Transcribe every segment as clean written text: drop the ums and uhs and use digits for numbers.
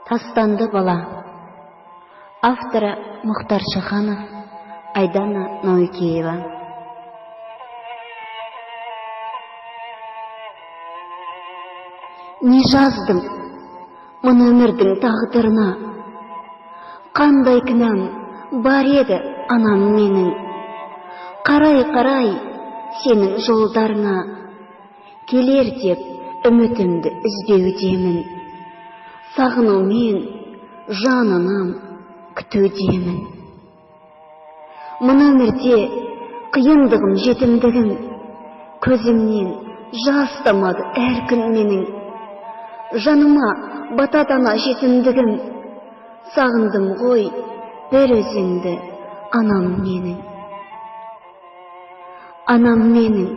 Тастанды бала. Авторы Мұхтар Шаханов, Айдана Наукеева. Не жаздым мұны өмірдің тағдырына, қандай кінәм бар еді анам менің. Қарай сенің жолдарыңа, келер деп үмітімді үзбеудемін. Сағынумен жанынан күтудемін. Мұны өмірде қиындығым, жетімдігім, көзімнен жас тамады әр күн менің. Жаныма батадана жетімдігім, сағындым ғой бір өзіңді, анам менің. Анам менің,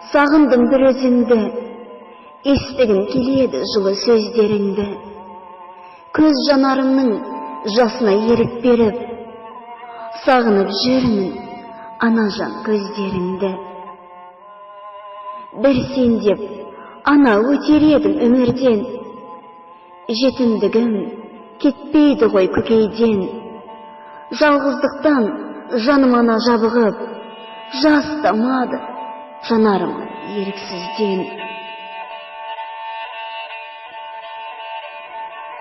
сағындым бір өзіңді, естігім келеді жылы сөздеріңді. Көз жанарымның жасына ерік беріп, сағынып жүрмін ана жан көздеріңді. Бір сен деп ана өтер едім өмірден, жетімдігім кетпейді ғой көкейден. Жалғыздықтан жаным ана жабығып, жас тамады жанарым еріксізден.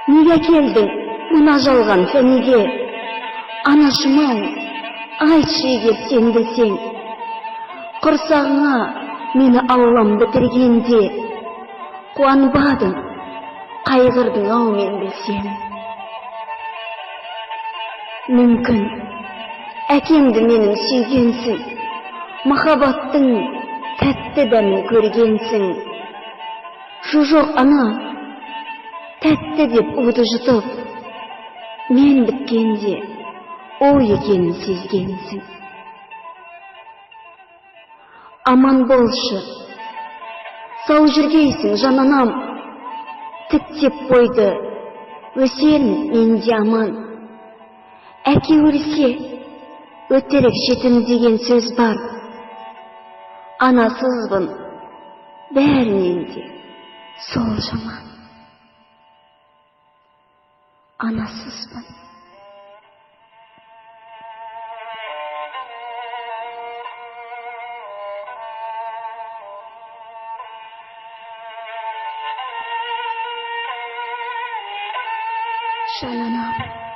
Неге келдің мына жалған фәниге, анашым-ау, айтшы егер сен білсең. Құрсағыңа мені Аллам бітіргенде, қуанбадың, қайғырдың-ау мен білсем. Мүмкін әкеңді менің сүйгенсің, махаббаттың тәтті дәмін көргенсің. Жоқ ана, тәтті деп уды жұтып, мен біткенде о екенін сезгенсің. Аман болшы, сау жүргейсің жананам, тіктеп қойды, өсермін менде аман. Әке өлсе, өтірік жетім деген сөз бар. Анасызбын, бәрінен де сол жаман. Анасызбын. Жананам.